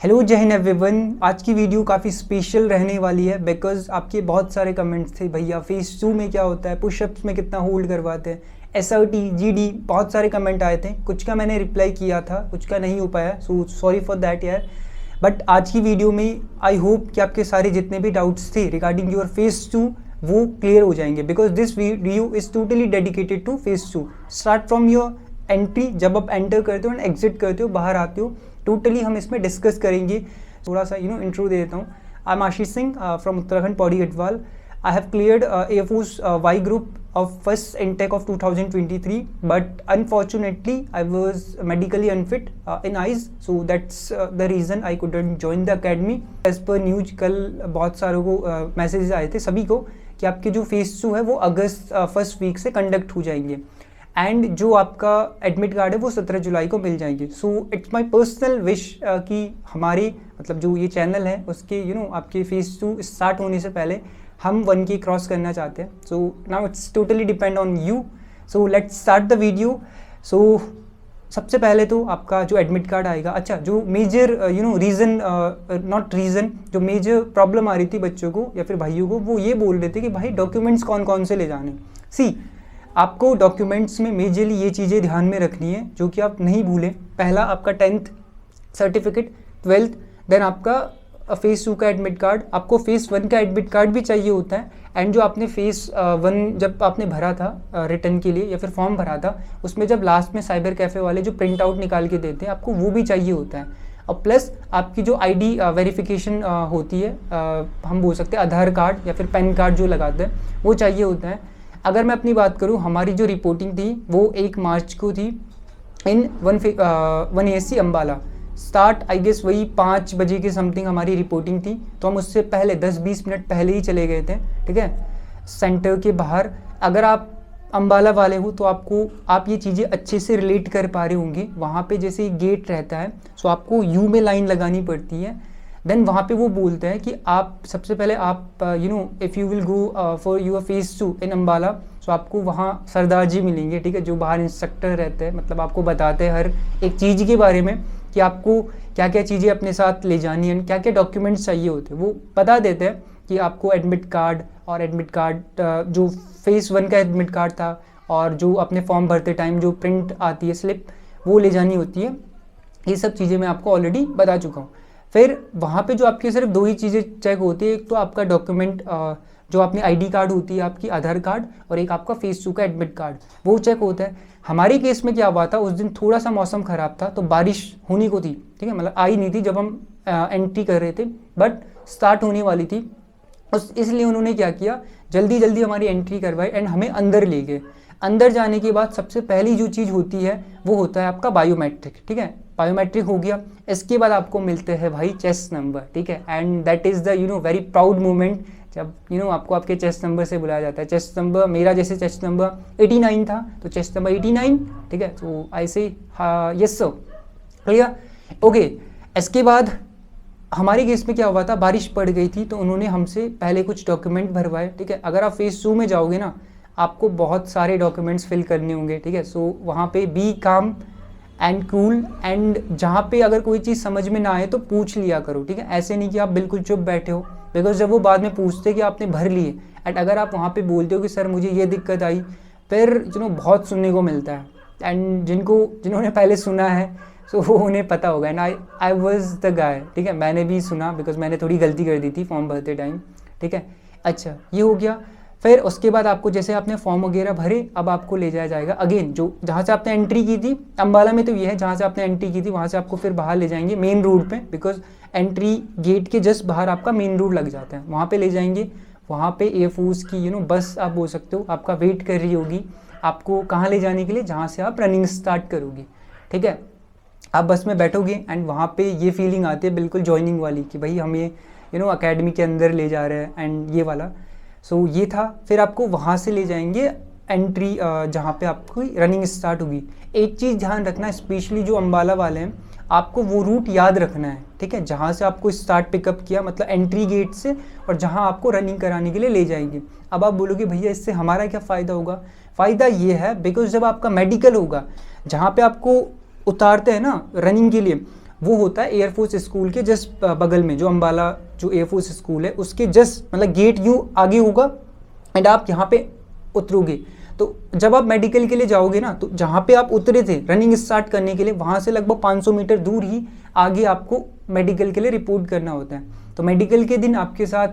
Hello जय Hind everyone. आज की वीडियो काफ़ी स्पेशल रहने वाली है बिकॉज आपके बहुत सारे कमेंट्स थे, भैया फेज 2 में क्या होता है, पुशअप्स में कितना होल्ड करवाते हैं, SRT GD, बहुत सारे कमेंट आए थे। कुछ का मैंने रिप्लाई किया था, कुछ का नहीं हो पाया, सो सॉरी फॉर दैट यार। बट आज की वीडियो में आई होप कि आपके सारे जितने भी डाउट्स थे रिगार्डिंग योर फेज 2 वो क्लियर हो जाएंगे because this video is totally dedicated two phase 2। Start from your entry, जब आप एंटर करते हो एंड एग्जिट करते हो, बाहर आते हो, टोटली हम इसमें डिस्कस करेंगे। थोड़ा सा इंट्रो दे देता हूँ। I am Ashish Singh from Uttarakhand Pauri Garhwal. I have cleared air force Y group of first intake of 2023, but unfortunately I was medically unfit in eyes, so that's the reason I couldn't join the academy. As per news कल बहुत सारों को messages आए थे सभी को कि आपके जो फेज 2 है वो अगस्त फर्स्ट वीक से कंडक्ट हो जाएंगे एंड जो आपका एडमिट कार्ड है वो 17 जुलाई को मिल जाएंगे। So it's my personal wish कि हमारे मतलब जो ये चैनल है उसके आपके फेज 2 स्टार्ट होने से पहले हम 1K क्रॉस करना चाहते हैं। So now it's totally depend on you. So let's start the video. So सबसे पहले तो आपका जो एडमिट कार्ड आएगा, अच्छा जो मेजर रीज़न नॉट रीज़न जो मेजर प्रॉब्लम आ रही थी बच्चों को या फिर भाइयों को, वो ये बोल रहे थे कि भाई डॉक्यूमेंट्स कौन कौन से ले जाने। सी आपको डॉक्यूमेंट्स में मेजरली ये चीज़ें ध्यान में रखनी है जो कि आप नहीं भूलें। पहला आपका 10th सर्टिफिकेट, 12th, देन आपका फेज 2 का एडमिट कार्ड, आपको फेज 1 का एडमिट कार्ड भी चाहिए होता है एंड जो आपने फेज 1 जब आपने भरा था रिटर्न के लिए या फिर फॉर्म भरा था उसमें जब लास्ट में साइबर कैफ़े वाले जो प्रिंट आउट निकाल के देते हैं आपको वो भी चाहिए होता है। और प्लस आपकी जो ID वेरिफिकेशन होती है, हम बोल सकते हैं आधार कार्ड या फिर पैन कार्ड जो लगाते हैं वो चाहिए होता है। अगर मैं अपनी बात करूँ, हमारी जो रिपोर्टिंग थी वो 1 मार्च को थी in 1ASC Ambala. Start I guess वही 5 बजे के समथिंग हमारी रिपोर्टिंग थी, तो हम उससे पहले 10-20 मिनट पहले ही चले गए थे, ठीक है, सेंटर के बाहर। अगर आप अम्बाला वाले हो तो आप ये चीज़ें अच्छे से रिलेट कर पा रहे होंगे। वहाँ पे जैसे गेट रहता है सो आपको यू में लाइन लगानी पड़ती है। देन वहाँ पे वो बोलते हैं कि आप सबसे पहले आप if you will go for your phase 2 in Ambala, so आपको वहाँ सरदार जी मिलेंगे, ठीक है, जो बाहर इंस्ट्रक्टर रहते हैं, मतलब आपको बताते हैं हर एक चीज़ के बारे में कि आपको क्या क्या चीज़ें अपने साथ ले जानी है, क्या क्या डॉक्यूमेंट्स चाहिए होते हैं, वो बता देते हैं कि आपको एडमिट कार्ड और एडमिट कार्ड जो फेज 1 का एडमिट कार्ड था और जो अपने फॉर्म भरते टाइम जो प्रिंट आती है स्लिप वो ले जानी होती है। ये सब चीज़ें मैं आपको ऑलरेडी बता चुका हूँ। फिर वहाँ पे जो आपकी सिर्फ 2 ही चीज़ें चेक होती है, एक तो आपका डॉक्यूमेंट जो अपनी ID कार्ड होती है आपकी, आधार कार्ड, और एक आपका फेज 2 का एडमिट कार्ड, वो चेक होता है। हमारे केस में क्या हुआ था, उस दिन थोड़ा सा मौसम ख़राब था तो बारिश होने को थी, ठीक है, मतलब आई नहीं थी जब हम एंट्री कर रहे थे, बट स्टार्ट होने वाली थी। इसलिए उन्होंने क्या किया, जल्दी जल्दी हमारी एंट्री करवाई एंड हमें अंदर ले गए। अंदर जाने के बाद सबसे पहली जो चीज़ होती है वो होता है आपका बायोमेट्रिक, ठीक है, बायोमेट्रिक हो गया। इसके बाद आपको मिलते हैं भाई चेस्ट नंबर, ठीक है, and that is the very proud moment जब आपको आपके चेस्ट नंबर से बुलाया जाता है। चेस्ट नंबर मेरा जैसे चेस्ट नंबर 89 था तो चेस्ट नंबर 89, ठीक है, तो आई से यस सर, क्लियर, ओके। इसके बाद हमारे केस में क्या हुआ था, बारिश पड़ गई थी तो उन्होंने हमसे पहले कुछ डॉक्यूमेंट भरवाए, ठीक है। अगर आप फेज 2 में जाओगे ना आपको बहुत सारे डॉक्यूमेंट्स फिल करने होंगे, ठीक है। सो वहाँ पे बी काम एंड कूल एंड जहाँ पे अगर कोई चीज़ समझ में ना आए तो पूछ लिया करो, ठीक है। ऐसे नहीं कि आप बिल्कुल चुप बैठे हो, बिकॉज जब वो बाद में पूछते कि आपने भर लिए एंड अगर आप वहाँ पे बोलते हो कि सर मुझे ये दिक्कत आई, फिर बहुत सुनने को मिलता है एंड जिन्होंने पहले सुना है सो वो उन्हें पता होगा and I was the guy, ठीक है। मैंने भी सुना बिकॉज मैंने थोड़ी गलती कर दी थी फॉर्म भरते टाइम, ठीक है। अच्छा ये हो गया। फिर उसके बाद आपको जैसे आपने फॉर्म वगैरह भरे, अब आपको ले जाया जाएगा अगेन जो जहाँ से आपने एंट्री की थी अम्बाला में, तो ये है जहाँ से आपने एंट्री की थी वहाँ से आपको फिर बाहर ले जाएंगे मेन रोड पे, बिकॉज एंट्री गेट के जस्ट बाहर आपका मेन रोड लग जाता है, वहाँ पे ले जाएंगे। वहाँ पे एयरफोर्स की बस आप बोल सकते हो आपका वेट कर रही होगी आपको कहाँ ले जाने के लिए, जहाँ से आप रनिंग स्टार्ट करोगे, ठीक है। आप बस में बैठोगे एंड वहाँ पे ये फीलिंग आती है बिल्कुल ज्वाइनिंग वाली कि भाई हम ये अकेडमी के अंदर ले जा रहे हैं एंड ये वाला। सो ये था। फिर आपको वहाँ से ले जाएंगे एंट्री जहाँ पे आपकी रनिंग स्टार्ट होगी। एक चीज़ ध्यान रखना, स्पेशली जो अम्बाला वाले हैं, आपको वो रूट याद रखना है, ठीक है, जहाँ से आपको स्टार्ट पिकअप किया मतलब एंट्री गेट से और जहाँ आपको रनिंग कराने के लिए ले जाएंगे। अब आप बोलोगे भैया इससे हमारा क्या फ़ायदा होगा, फ़ायदा ये है बिकॉज जब आपका मेडिकल होगा जहाँ पे आपको उतारते हैं ना रनिंग के लिए, वो होता है एयरफोर्स स्कूल के जस्ट बगल में, जो अम्बाला जो एयरफोर्स स्कूल है उसके जस्ट मतलब गेट यूँ आगे होगा एंड आप यहाँ पे उतरोगे। तो जब आप मेडिकल के लिए जाओगे ना, तो जहाँ पे आप उतरे थे रनिंग स्टार्ट करने के लिए, वहाँ से लगभग 500 मीटर दूर ही आगे आपको मेडिकल के लिए रिपोर्ट करना होता है। तो मेडिकल के दिन आपके साथ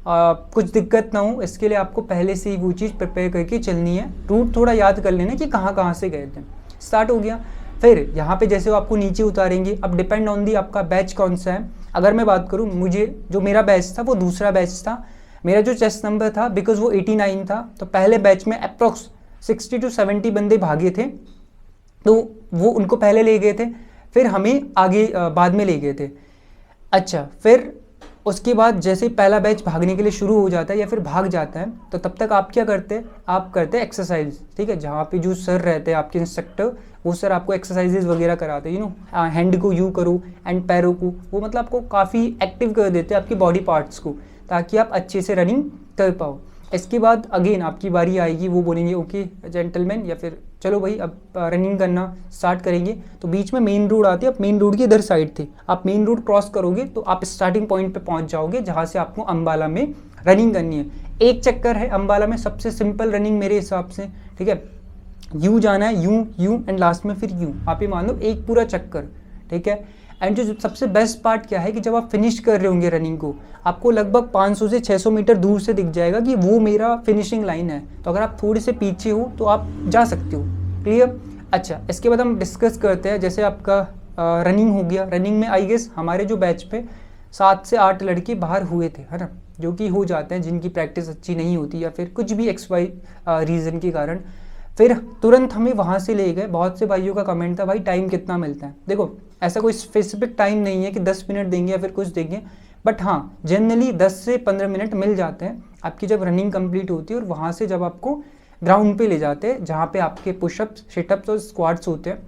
कुछ दिक्कत ना हो, इसके लिए आपको पहले से ही वो चीज़ प्रिपेयर करके चलनी है। रूट थोड़ा याद कर लेना कि कहाँ कहाँ से गए थे। स्टार्ट हो गया। फिर यहाँ पे जैसे वो आपको नीचे उतारेंगे, अब डिपेंड ऑन दी आपका बैच कौन सा है। अगर मैं बात करूँ, मुझे जो मेरा बैच था वो दूसरा बैच था। मेरा जो चेस्ट नंबर था बिकॉज वो 89 था, तो पहले बैच में अप्रॉक्स 60 to 70 बंदे भागे थे, तो वो उनको पहले ले गए थे, फिर हमें आगे बाद में ले गए थे। अच्छा, फिर उसके बाद जैसे पहला बैच भागने के लिए शुरू हो जाता है या फिर भाग जाता है, तो तब तक आप क्या करते हैं, आप करते हैं एक्सरसाइज। ठीक है, जहाँ पे जो सर रहते हैं आपके इंस्ट्रक्टर, वो सर आपको एक्सरसाइजेज वगैरह कराते हैं। हैंड को यूँ करो एंड पैरों को, वो मतलब आपको काफ़ी एक्टिव कर देते हैं आपकी बॉडी पार्ट्स को, ताकि आप अच्छे से रनिंग कर पाओ। इसके बाद अगेन आपकी बारी आएगी, वो बोलेंगे ओके जेंटलमैन, या फिर चलो भाई अब रनिंग करना स्टार्ट करेंगे। तो बीच में मेन रोड आती है, आप मेन रोड की इधर साइड थे, आप मेन रोड क्रॉस करोगे तो आप स्टार्टिंग पॉइंट पे पहुंच जाओगे, जहां से आपको अम्बाला में रनिंग करनी है। एक चक्कर है अम्बाला में, सबसे सिंपल रनिंग मेरे हिसाब से। ठीक है, यूँ जाना है, यूँ यूँ एंड लास्ट में फिर यूँ, आप ये मान लो एक पूरा चक्कर। ठीक है, एंड जो सबसे बेस्ट पार्ट क्या है कि जब आप फिनिश कर रहे होंगे रनिंग को, आपको लगभग 500 से 600 मीटर दूर से दिख जाएगा कि वो मेरा फिनिशिंग लाइन है। तो अगर आप थोड़े से पीछे हो तो आप जा सकते हो। क्लियर? अच्छा, इसके बाद हम डिस्कस करते हैं, जैसे आपका रनिंग हो गया। रनिंग में आई गेस हमारे जो बैच पे 7 से 8 लड़के बाहर हुए थे, है ना, जो कि हो जाते हैं जिनकी प्रैक्टिस अच्छी नहीं होती या फिर कुछ भी XY रीज़न के कारण। फिर तुरंत हमें वहाँ से ले गए। बहुत से भाइयों का कमेंट था, भाई टाइम कितना मिलता है। देखो, ऐसा कोई स्पेसिफिक टाइम नहीं है कि 10 मिनट देंगे या फिर कुछ देंगे, बट हाँ जनरली 10 से 15 मिनट मिल जाते हैं आपकी जब रनिंग कंप्लीट होती है। और वहाँ से जब आपको ग्राउंड पे ले जाते हैं, जहाँ पे आपके पुशअप्स, सिटअप्स और स्क्वाट्स होते हैं,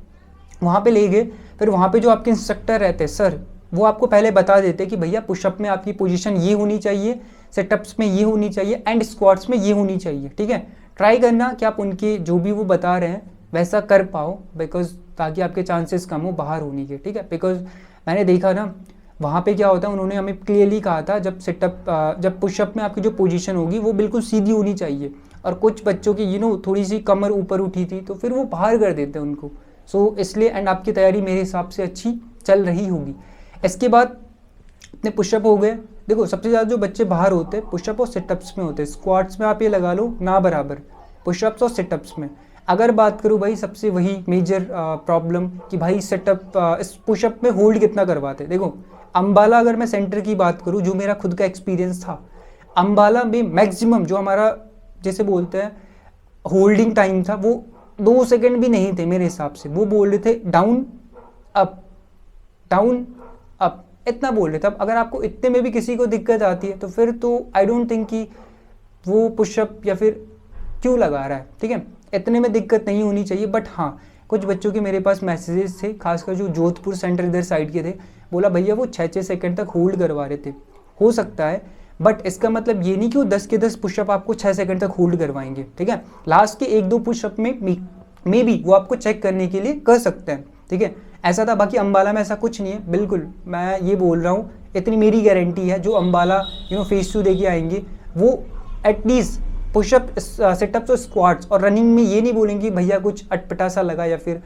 वहाँ पे ले गए। फिर वहाँ पे जो आपके इंस्ट्रक्टर रहते हैं सर, वो आपको पहले बता देते हैं कि भैया पुशअप में आपकी पोजीशन ये होनी चाहिए, सिटअप्स में ये होनी चाहिए एंड स्क्वाट्स में ये होनी चाहिए। ठीक है, ट्राई करना कि आप उनके जो भी वो बता रहे हैं वैसा कर पाओ, बिकॉज ताकि आपके चांसेस कम हो बाहर होने के। ठीक है, बिकॉज मैंने देखा ना वहाँ पे क्या होता है, उन्होंने हमें क्लियरली कहा था जब जब पुशअप में आपकी जो पोजीशन होगी वो बिल्कुल सीधी होनी चाहिए, और कुछ बच्चों की थोड़ी सी कमर ऊपर उठी थी तो फिर वो बाहर कर देते हैं उनको। सो इसलिए एंड आपकी तैयारी मेरे हिसाब से अच्छी चल रही होगी। इसके बाद अपने पुशअप हो गए। देखो, सबसे ज़्यादा जो बच्चे बाहर होते हैं पुशअप और सिटअप्स में होते हैं। स्क्वाट्स में आप ये लगा लो ना बराबर, पुशअप्स और सिटअप्स में। अगर बात करूँ भाई, सबसे वही मेजर प्रॉब्लम कि भाई सेटअप इस पुशअप में होल्ड कितना करवाते। देखो, अम्बाला अगर मैं सेंटर की बात करूँ, जो मेरा खुद का एक्सपीरियंस था, अम्बाला में मैक्सिमम जो हमारा जैसे बोलते हैं होल्डिंग टाइम था, वो 2 सेकंड भी नहीं थे मेरे हिसाब से। वो बोल रहे थे डाउन अप, इतना बोल रहे थे। अब अगर आपको इतने में भी किसी को दिक्कत आती है तो फिर तो आई डोंट थिंक कि वो पुशअप या फिर क्यों लगा रहा है। ठीक है, इतने में दिक्कत नहीं होनी चाहिए। बट हाँ, कुछ बच्चों के मेरे पास मैसेजेस थे, खासकर जो जोधपुर सेंटर इधर साइड के थे, बोला भैया वो 6-6 सेकंड तक होल्ड करवा रहे थे। हो सकता है, बट इसका मतलब ये नहीं कि वो 10 के 10 पुशअप आपको 6 सेकंड तक होल्ड करवाएंगे। ठीक है, लास्ट के 1-2 पुशअप में मे बी वो आपको चेक करने के लिए कर सकते हैं। ठीक है, ऐसा था। बाकी अम्बाला में ऐसा कुछ नहीं है, बिल्कुल मैं ये बोल रहा हूँ, इतनी मेरी गारंटी है। जो अम्बाला फेज 2 देके आएंगे वो एटलीस्ट पुशअप, सिटअप्स और स्क्वाट्स और रनिंग में ये नहीं बोलेंगे भैया कुछ अटपटा सा लगा या फिर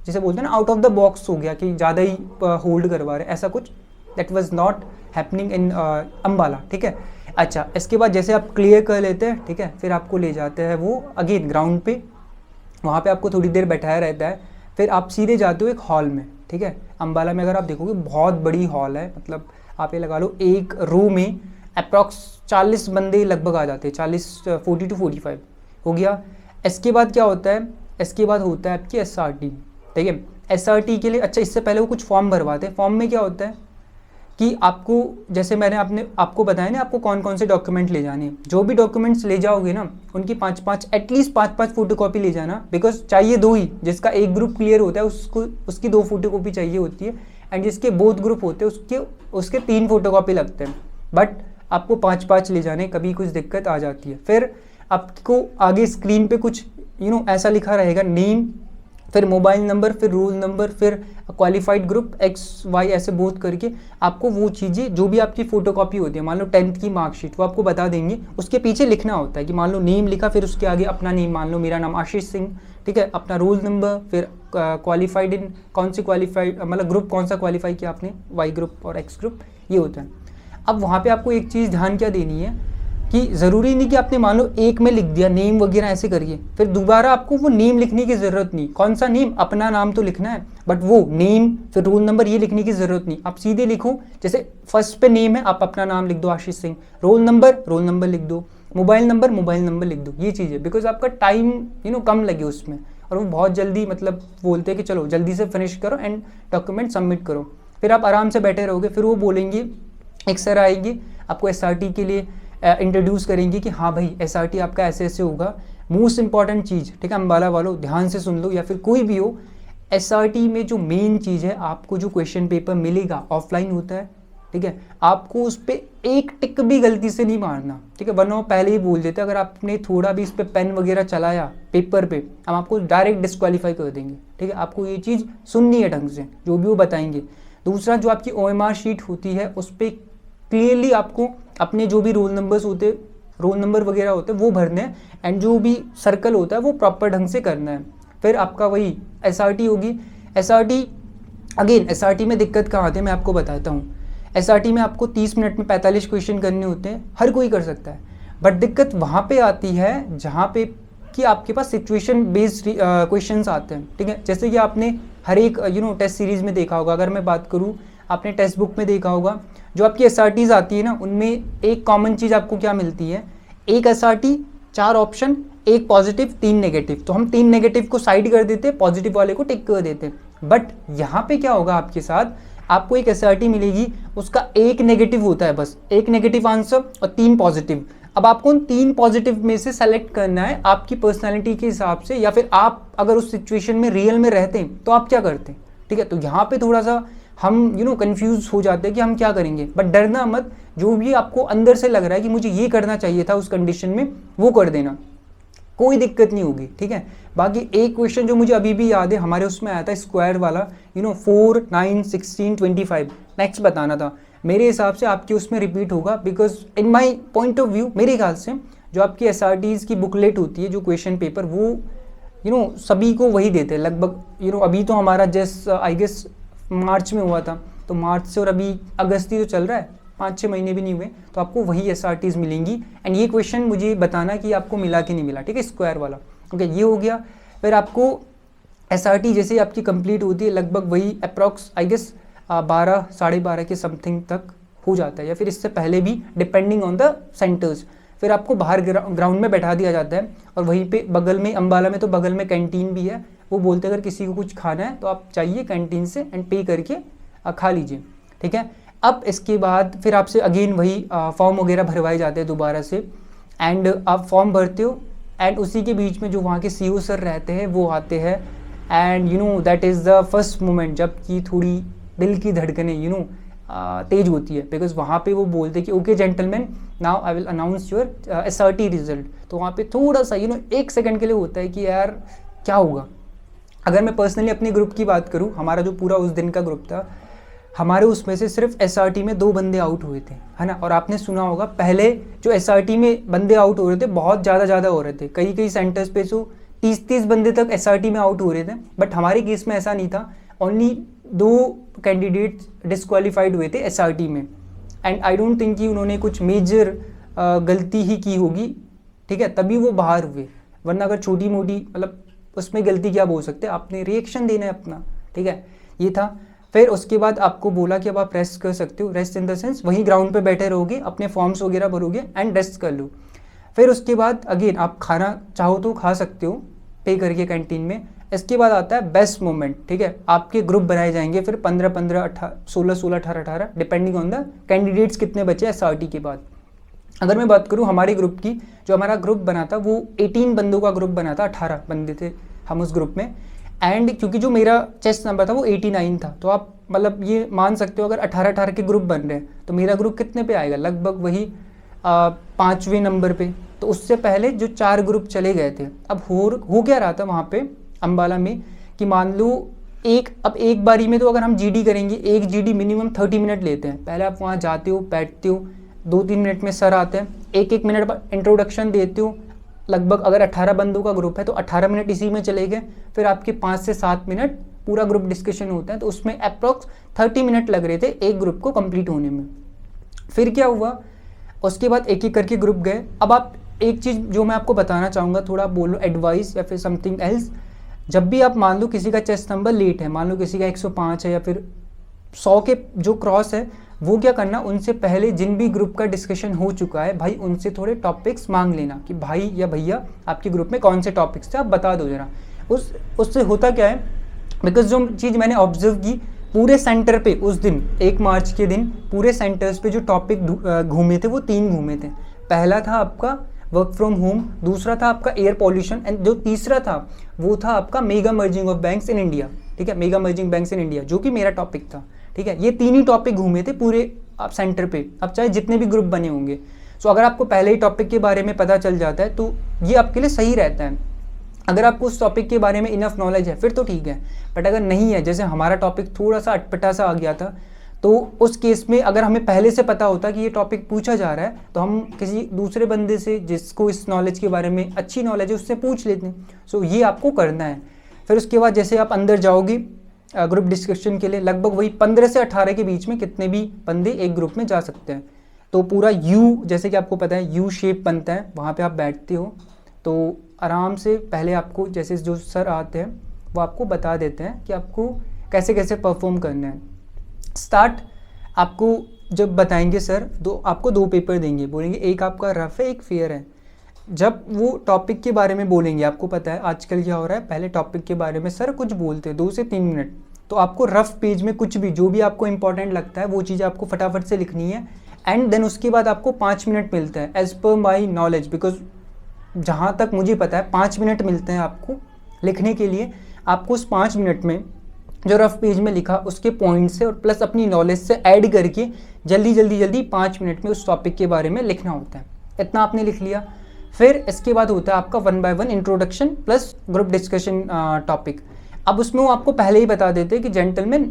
जैसे बोलते हैं ना आउट ऑफ द बॉक्स हो गया कि ज़्यादा ही होल्ड करवा रहे, ऐसा कुछ that was not happening in Ambala. ठीक है, अच्छा, इसके बाद जैसे आप क्लियर कर लेते हैं, ठीक है, फिर आपको ले जाते हैं वो अगेन ग्राउंड पे, वहाँ पे आपको थोड़ी देर बैठाया रहता है। फिर आप सीधे जाते हो एक हॉल में। ठीक है, अम्बाला में अगर आप देखोगे बहुत बड़ी हॉल है, मतलब आप ये लगा लो एक रो में अप्रॉक्स 40 बंदे लगभग आ जाते हैं, 40 to 45 हो गया। इसके बाद क्या होता है, इसके बाद होता है आपकी SRT। ठीक है, SRT के लिए अच्छा इससे पहले वो कुछ फॉर्म भरवाते हैं। फॉर्म में क्या होता है कि आपको, जैसे मैंने आपको बताया ना आपको कौन कौन से डॉक्यूमेंट ले जाने हैं। जो भी डॉक्यूमेंट्स ले जाओगे ना, उनकी 5-5 एटलीस्ट 5-5 फोटोकॉपी ले जाना, बिकॉज चाहिए 2 ही। जिसका एक ग्रुप क्लियर होता है उसकी 2 फोटोकॉपी चाहिए होती है, एंड जिसके बोथ ग्रुप होते हैं उसके 3 फोटोकॉपी लगते हैं। बट आपको 5-5 ले जाने, कभी कुछ दिक्कत आ जाती है। फिर आपको आगे स्क्रीन पे कुछ ऐसा लिखा रहेगा, नेम, फिर मोबाइल नंबर, फिर रोल नंबर, फिर क्वालिफाइड ग्रुप एक्स वाई, ऐसे बोथ करके आपको वो चीज़ें जो भी आपकी फोटोकॉपी होती है, मान लो 10th की मार्कशीट, वो आपको बता देंगे। उसके पीछे लिखना होता है कि मान लो नेम लिखा, फिर उसके आगे अपना नेम, मान लो मेरा नाम आशीष सिंह, ठीक है, अपना रोल नंबर, फिर क्वालिफाइड इन कौन सी क्वालिफाइड, मतलब ग्रुप कौन सा क्वालिफाई किया आपने, वाई ग्रुप और एक्स ग्रुप, ये होता है। अब वहाँ पे आपको एक चीज़ ध्यान क्या देनी है कि ज़रूरी नहीं कि आपने मान लो एक में लिख दिया नेम वगैरह ऐसे करिए, फिर दोबारा आपको वो नेम लिखने की ज़रूरत नहीं। कौन सा नेम, अपना नाम तो लिखना है, बट वो नेम फिर रोल नंबर ये लिखने की ज़रूरत नहीं। आप सीधे लिखो, जैसे फर्स्ट पे नेम है, आप अपना नाम लिख दो आशीष सिंह, रोल नंबर लिख दो, मोबाइल नंबर लिख दो। ये चीज़ है, बिकॉज आपका टाइम कम लगे उसमें, और वो बहुत जल्दी मतलब बोलते हैं कि चलो जल्दी से फिनिश करो एंड डॉक्यूमेंट सबमिट करो। फिर आप आराम से बैठे रहोगे, फिर वो बोलेंगे, एक सर आएंगे आपको SRT के लिए इंट्रोड्यूस करेंगे कि हाँ भाई SRT आपका ऐसे ऐसे होगा। मोस्ट इंपॉर्टेंट चीज़, ठीक है, अम्बाला वालों ध्यान से सुन लो, या फिर कोई भी हो, SRT में जो मेन चीज़ है, आपको जो क्वेश्चन पेपर मिलेगा ऑफलाइन होता है, ठीक है, आपको उस पर एक टिक भी गलती से नहीं मारना, ठीक है, वरना वो पहले ही बोल देते अगर आपने थोड़ा भी इस पर पेन वगैरह चलाया पेपर पे, हम आपको डायरेक्ट डिस्क्वालीफाई कर देंगे, ठीक है। आपको ये चीज़ सुननी है ढंग से, जो भी वो बताएंगे। दूसरा, जो आपकी OMR शीट होती है, उस पर क्लियरली आपको अपने जो भी रोल नंबर वगैरह होते हैं वो भरने हैं, एंड जो भी सर्कल होता है वो प्रॉपर ढंग से करना है। फिर आपका वही SRT होगी। SRT में दिक्कत कहाँ आती है मैं आपको बताता हूँ। SRT में आपको 30 मिनट में 45 क्वेश्चन करने होते हैं, हर कोई कर सकता है, बट दिक्कत वहाँ पे आती है जहाँ पे कि आपके पास सिचुएशन बेस्ड क्वेश्चंस आते हैं, ठीक है। जैसे कि आपने हर एक टेस्ट सीरीज़ में देखा होगा, अगर मैं बात करूँ आपने टेक्स्ट बुक में देखा होगा, जो आपकी SRTs आती है ना, उनमें एक कॉमन चीज़ आपको क्या मिलती है, एक SRT 4 ऑप्शन, एक पॉजिटिव 3 नेगेटिव। तो हम 3 नेगेटिव को साइड कर देते, पॉजिटिव वाले को टिक कर देते। बट यहाँ पे क्या होगा आपके साथ, आपको एक SRT मिलेगी, उसका एक नेगेटिव होता है, बस एक नेगेटिव आंसर और 3 पॉजिटिव। अब आपको उन 3 पॉजिटिव में से सेलेक्ट करना है आपकी पर्सनैलिटी के हिसाब से, या फिर आप अगर उस सिचुएशन में रियल में रहते हैं तो आप क्या करते हैं, ठीक है। तो यहाँ पे थोड़ा सा हम कंफ्यूज हो जाते हैं कि हम क्या करेंगे, बट डरना मत। जो भी आपको अंदर से लग रहा है कि मुझे ये करना चाहिए था उस कंडीशन में, वो कर देना, कोई दिक्कत नहीं होगी, ठीक है। बाकी एक क्वेश्चन जो मुझे अभी भी याद है, हमारे उसमें आया था स्क्वायर वाला, 4, 9, 16, 25, नेक्स्ट बताना था। मेरे हिसाब से आपके उसमें रिपीट होगा, because in my point of view, मेरे ख्याल से जो आपकी SRTs की बुकलेट होती है, जो क्वेश्चन पेपर, वो सभी को वही देते हैं लगभग। अभी तो हमारा आई गेस मार्च में हुआ था, तो मार्च से और अभी अगस्त ही तो चल रहा है, 5-6 महीने भी नहीं हुए, तो आपको वही SRTs मिलेंगी। एंड ये क्वेश्चन मुझे बताना कि आपको मिला कि नहीं मिला, ठीक है, स्क्वायर वाला। ओके, ये हो गया। फिर आपको SRT जैसे आपकी कंप्लीट होती है, लगभग वही अप्रॉक्स आई गेस 12, 12:30 के समथिंग तक हो जाता है, या फिर इससे पहले भी, डिपेंडिंग ऑन द सेंटर्स। फिर आपको बाहर ग्राउंड में बैठा दिया जाता है, और वहीं पे बगल में, अम्बाला में तो बगल में कैंटीन भी है। वो बोलते हैं अगर किसी को कुछ खाना है तो आप चाहिए कैंटीन से एंड पे करके खा लीजिए, ठीक है। अब इसके बाद फिर आपसे अगेन वही फॉर्म वगैरह भरवाए जाते हैं दोबारा से, एंड आप फॉर्म भरते हो, एंड उसी के बीच में जो वहाँ के CO सर रहते हैं वो आते हैं, and that is the first moment जब कि थोड़ी दिल की धड़कनें तेज होती है, बिकॉज वहाँ पे वो बोलते हैं कि okay gentleman, now I will announce your SRT result. तो वहाँ पे थोड़ा सा 1 सेकंड के लिए होता है कि यार क्या होगा। अगर मैं पर्सनली अपने ग्रुप की बात करूं, हमारा जो पूरा उस दिन का ग्रुप था, हमारे उसमें से सिर्फ SRT में 2 बंदे आउट हुए थे, है ना। और आपने सुना होगा पहले जो SRT में बंदे आउट हो रहे थे बहुत ज़्यादा हो रहे थे, कई सेंटर्स पे तो 30 बंदे तक SRT में आउट हो रहे थे, बट हमारे केस में ऐसा नहीं था। ओनली 2 कैंडिडेट्स डिस्क्वालीफाइड हुए थे SRT में, एंड आई डोंट थिंक कि उन्होंने कुछ मेजर गलती ही की होगी, ठीक है, तभी वो बाहर हुए। वरना अगर छोटी मोटी मतलब उसमें गलती क्या बोल सकते हैं, आपने रिएक्शन देना है अपना, ठीक है, ये था। फिर उसके बाद आपको बोला कि अब आप रेस्ट कर सकते हो, रेस्ट इन द सेंस वहीं ग्राउंड पे बैठे रहोगे, अपने फॉर्म्स वगैरह भरोगे एंड रेस्ट कर लो। फिर उसके बाद अगेन आप खाना चाहो तो खा सकते हो पे करके कैंटीन में। इसके बाद आता है बेस्ट मोमेंट, ठीक है, आपके ग्रुप बनाए जाएंगे फिर 15-15, 16-16, 18-18 डिपेंडिंग ऑन द कैंडिडेट्स कितने बचे SRT के बाद। अगर मैं बात करूं हमारे ग्रुप की, जो हमारा ग्रुप बना था वो 18 बंदों का ग्रुप बना था, 18 बंदे थे हम उस ग्रुप में। एंड क्योंकि जो मेरा चेस्ट नंबर था वो 89 था, तो आप मतलब ये मान सकते हो अगर 18-18 के ग्रुप बन रहे हैं तो मेरा ग्रुप कितने पे आएगा, लगभग वही 5वें नंबर पे। तो उससे पहले जो 4 ग्रुप चले गए थे। अब हो क्या रहा था वहाँ पे अम्बाला में कि मान लो एक बारी में तो अगर हम जीडी करेंगे, एक जीडी मिनिमम 30 मिनट लेते हैं। पहले आप वहाँ जाते हो, बैठते हो, 2-3 मिनट में सर आते हैं, एक मिनट बाद इंट्रोडक्शन देते हो। लगभग अगर 18 बंदों का ग्रुप है तो 18 मिनट इसी में चले गए। फिर आपके 5 से 7 मिनट पूरा ग्रुप डिस्कशन होता है, तो उसमें अप्रॉक्स 30 मिनट लग रहे थे एक ग्रुप को कंप्लीट होने में। फिर क्या हुआ, उसके बाद एक एक करके ग्रुप गए। अब आप एक चीज़ जो मैं आपको बताना चाहूँगा, थोड़ा बोलो एडवाइस या फिर समथिंग एल्स, जब भी आप मान लो किसी का चेस्ट नंबर लेट है, मान लो किसी का 105 है या फिर 100 के जो क्रॉस है, वो क्या करना, उनसे पहले जिन भी ग्रुप का डिस्कशन हो चुका है भाई, उनसे थोड़े टॉपिक्स मांग लेना कि भाई या भैया आपके ग्रुप में कौन से टॉपिक्स थे आप बता दो जरा। उससे होता क्या है, बिकॉज जो चीज़ मैंने ऑब्जर्व की, पूरे सेंटर पे उस दिन 1 मार्च के दिन पूरे सेंटर्स पे जो टॉपिक घूमे थे वो 3 घूमे थे। पहला था आपका वर्क फ्रॉम होम, दूसरा था आपका एयर पॉल्यूशन, एंड जो तीसरा था वो था आपका mega merging of banks in India. ठीक है, mega merging banks in India, जो कि मेरा टॉपिक था। ठीक है, ये 3 ही टॉपिक घूमे थे पूरे आप सेंटर पे, अब चाहे जितने भी ग्रुप बने होंगे। सो अगर आपको पहले ही टॉपिक के बारे में पता चल जाता है तो ये आपके लिए सही रहता है। अगर आपको उस टॉपिक के बारे में इनफ नॉलेज है फिर तो ठीक है, बट अगर नहीं है, जैसे हमारा टॉपिक थोड़ा सा अटपटा सा आ गया था, तो उस केस में अगर हमें पहले से पता होता कि ये टॉपिक पूछा जा रहा है तो हम किसी दूसरे बंदे से जिसको इस नॉलेज के बारे में अच्छी नॉलेज है उससे पूछ लेते हैं। सो ये आपको करना है। फिर उसके बाद जैसे आप अंदर जाओगे ग्रुप डिस्कशन के लिए, लगभग वही 15 से 18 के बीच में कितने भी बंदे एक ग्रुप में जा सकते हैं। तो पूरा यू, जैसे कि आपको पता है यू शेप बनता है, वहाँ पे आप बैठते हो तो आराम से पहले आपको जैसे जो सर आते हैं वो आपको बता देते हैं कि आपको कैसे कैसे परफॉर्म करना है। स्टार्ट आपको जब बताएंगे सर, तो आपको 2 पेपर देंगे, बोलेंगे एक आपका रफ है, एक फेयर है। जब वो टॉपिक के बारे में बोलेंगे, आपको पता है आजकल क्या हो रहा है, पहले टॉपिक के बारे में सर कुछ बोलते हैं 2 से 3 मिनट, तो आपको रफ पेज में कुछ भी जो भी आपको इंपॉर्टेंट लगता है वो चीज़ आपको फटाफट से लिखनी है। एंड देन उसके बाद आपको 5 मिनट मिलता है as per my knowledge, because जहाँ तक मुझे पता है 5 मिनट मिलते हैं आपको लिखने के लिए। आपको उस 5 मिनट में जो रफ पेज में लिखा उसके पॉइंट से और प्लस अपनी नॉलेज से ऐड करके जल्दी 5 मिनट में उस टॉपिक के बारे में लिखना होता है। इतना आपने लिख लिया। फिर इसके बाद होता है आपका 1 by 1 introduction plus group discussion topic. अब उसमें वो आपको पहले ही बता देते हैं कि gentleman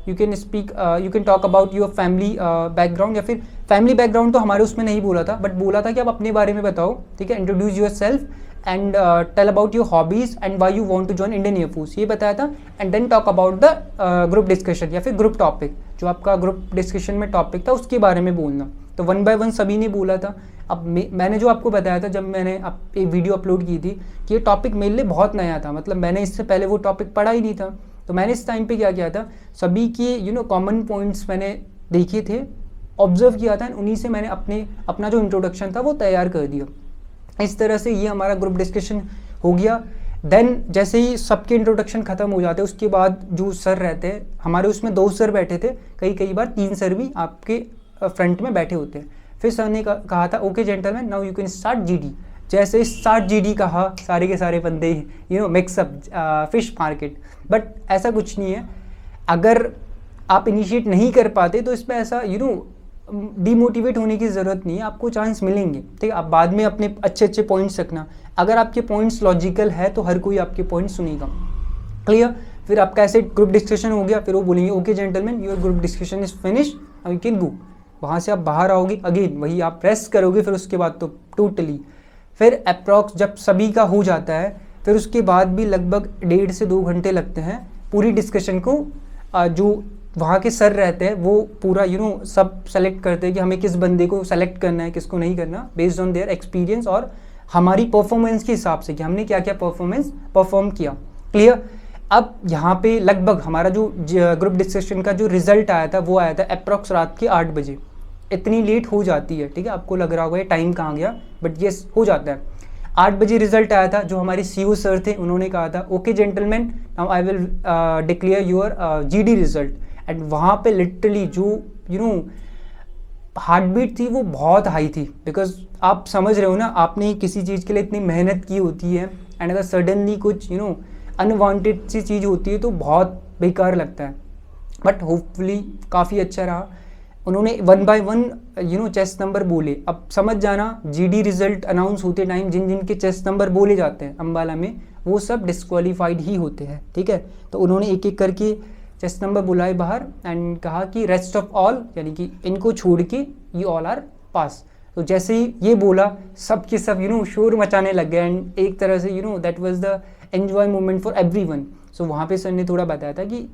you can talk about your family background, या फिर फैमिली बैकग्राउंड तो हमारे उसमें नहीं बोला था, बट बोला था कि आप अपने बारे में बताओ। ठीक है, introduce yourself and tell about your hobbies and why you want to join Indian air force, ये बताया था। And then talk about the group discussion या फिर ग्रुप टॉपिक, जो आपका ग्रुप डिस्कशन में टॉपिक था उसके बारे में बोलना। तो 1 बाय 1 सभी ने बोला था। अब मैंने जो आपको बताया था जब मैंने एक वीडियो अपलोड की थी कि ये टॉपिक मेरे लिए बहुत नया था, मतलब मैंने इससे पहले वो टॉपिक पढ़ा ही नहीं था। तो मैंने इस टाइम पे क्या किया था, सभी के कॉमन पॉइंट्स मैंने देखे थे, ऑब्जर्व किया था, उन्हीं से मैंने अपना जो इंट्रोडक्शन था वो तैयार कर दिया। इस तरह से ये हमारा ग्रुप डिस्कशन हो गया। देन जैसे ही सबके इंट्रोडक्शन खत्म हो जाते हैं उसके बाद जो सर रहते हैं, हमारे उसमें 2 सर बैठे थे, कई बार 3 सर भी आपके फ्रंट में बैठे होते हैं। फिर सर ने कहा था okay gentleman now you can start GD. जैसे स्टार्ट जीडी कहा, सारे के सारे बंदे मिक्सअप फिश मार्केट, बट ऐसा कुछ नहीं है। अगर आप इनिशिएट नहीं कर पाते तो इसमें ऐसा डीमोटिवेट होने की ज़रूरत नहीं है, आपको चांस मिलेंगे। ठीक है, आप बाद में अपने अच्छे पॉइंट्स रखना। अगर आपके पॉइंट्स लॉजिकल है तो हर कोई आपके पॉइंट्स सुनेगा। क्लियर। फिर आपका ऐसे ग्रुप डिस्कशन हो गया, फिर वो बोलेंगे okay gentleman your group discussion is finish, you can go. वहाँ से आप बाहर आओगे, अगेन वही आप प्रेस करोगे, फिर उसके बाद तो टोटली फिर अप्रॉक्स जब सभी का हो जाता है, फिर उसके बाद भी लगभग 1.5 से 2 घंटे लगते हैं पूरी डिस्कशन को। जो वहाँ के सर रहते हैं वो पूरा सब सेलेक्ट करते हैं कि हमें किस बंदे को सेलेक्ट करना है, किसको नहीं करना, बेस्ड ऑन देयर एक्सपीरियंस और हमारी परफॉर्मेंस के हिसाब से कि हमने क्या क्या परफॉर्म किया। क्लियर। अब यहाँ पे लगभग हमारा जो ग्रुप डिस्कशन का जो रिजल्ट आया था वो आया था अप्रॉक्स रात के 8 बजे। इतनी लेट हो जाती है, ठीक है, आपको लग रहा होगा ये टाइम कहाँ गया, बट ये हो जाता है। 8 बजे रिजल्ट आया था। जो हमारे सीईओ सर थे उन्होंने कहा था okay gentleman now I will declare your GD result. And वहाँ पे लिटरली जो हार्ट बीट थी वो बहुत हाई थी, बिकॉज आप समझ रहे हो ना, आपने किसी चीज़ के लिए इतनी मेहनत की होती है एंड अगर सडनली कुछ अनवांटेड सी चीज़ होती है तो बहुत बेकार लगता है। बट होपफुली काफ़ी अच्छा रहा। उन्होंने 1 बाय 1 चेस्ट नंबर बोले। अब समझ जाना, जीडी रिजल्ट अनाउंस होते टाइम जिन जिन के चेस्ट नंबर बोले जाते हैं अम्बाला में, वो सब डिस्क्वालीफाइड ही होते हैं, ठीक है। तो उन्होंने एक एक करके चेस्ट नंबर बुलाए बाहर एंड कहा कि रेस्ट ऑफ ऑल, यानी कि इनको छोड़ के यू ऑल आर पास। तो जैसे ही ये बोला, सब के सब शोर मचाने लग गए एंड एक तरह से that was the enjoy moment for everyone. So वहाँ पे सर ने थोड़ा बताया था कि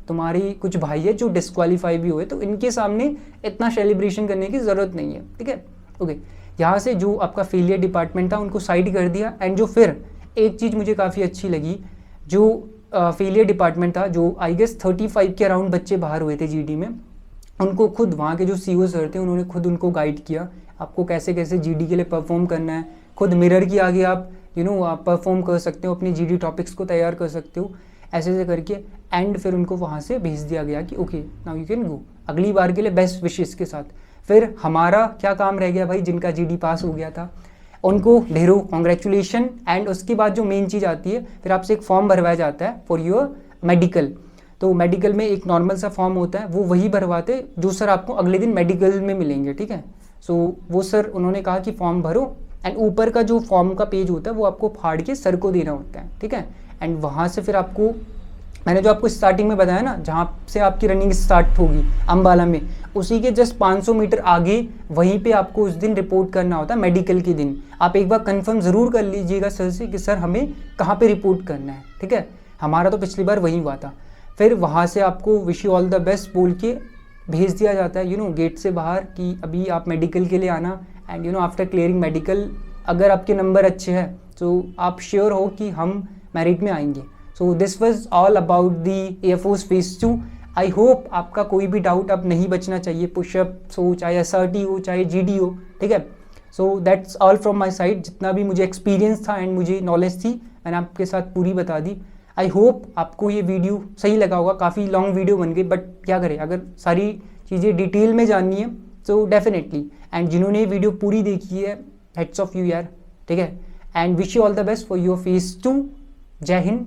तुम्हारी कुछ भाई है जो डिस्क्वालीफाई भी हुए, तो इनके सामने इतना सेलिब्रेशन करने की ज़रूरत नहीं है, ठीक है। ओके, यहाँ से जो आपका फेलियर डिपार्टमेंट था उनको साइड कर दिया। एंड जो फिर एक चीज़ मुझे काफ़ी अच्छी लगी, जो फेलियर डिपार्टमेंट था, जो आई गेस 35 के अराउंड बच्चे बाहर हुए थे जीडी में, उनको खुद वहाँ के जो सीईओ सर थे उन्होंने खुद उनको गाइड किया, आपको कैसे कैसे जीडी के लिए परफॉर्म करना है। खुद मिरर के आगे आप आप परफॉर्म कर सकते हो, अपनी जीडी टॉपिक्स को तैयार कर सकते हो, ऐसे ऐसे करके। एंड फिर उनको वहाँ से भेज दिया गया कि okay now you can go, अगली बार के लिए बेस्ट विशेस के साथ। फिर हमारा क्या काम रह गया भाई, जिनका जीडी पास हो गया था उनको ढेरों कॉन्ग्रेचुलेशन। एंड उसके बाद जो मेन चीज़ आती है, फिर आपसे एक फॉर्म भरवाया जाता है फॉर योर मेडिकल। तो मेडिकल में एक नॉर्मल सा फॉर्म होता है, वो वही भरवाते जो सर आपको अगले दिन मेडिकल में मिलेंगे, ठीक है। सो वो सर उन्होंने कहा कि फॉर्म भरो, एंड ऊपर का जो फॉर्म का पेज होता है वो आपको फाड़ के सर को देना होता है, ठीक है। एंड वहाँ से फिर आपको, मैंने जो आपको स्टार्टिंग में बताया ना, जहाँ से आपकी रनिंग स्टार्ट होगी अम्बाला में, उसी के जस्ट 500 मीटर आगे वहीं पे आपको उस दिन रिपोर्ट करना होता है मेडिकल के दिन। आप एक बार कंफर्म ज़रूर कर लीजिएगा सर से कि सर हमें कहाँ पे रिपोर्ट करना है, ठीक है। हमारा तो पिछली बार वहीं हुआ था। फिर वहाँ से आपको wish you all the best बोल के भेज दिया जाता है गेट से बाहर कि अभी आप मेडिकल के लिए आना। एंड आफ्टर क्लियरिंग मेडिकल, अगर आपके नंबर अच्छे हैं तो आप श्योर हो कि हम मेरिट में आएंगे। So this was all about the air force phase 2। I hope आपका कोई भी डाउट अब नहीं बचना चाहिए, पुशअप्स हो, चाहे SRT हो, चाहे GD हो, ठीक है। So that's all from my side. जितना भी मुझे एक्सपीरियंस था एंड मुझे नॉलेज थी, मैंने आपके साथ पूरी बता दी। आई होप आपको ये वीडियो सही लगा होगा। काफ़ी लॉन्ग वीडियो बन गई, बट क्या करें, अगर सारी चीज़ें डिटेल में जाननी है तो डेफिनेटली। एंड जिन्होंने ये वीडियो पूरी देखी है, हेड्स ऑफ यू यार, ठीक है। And wish you all the best for your phase 2। जय हिंद,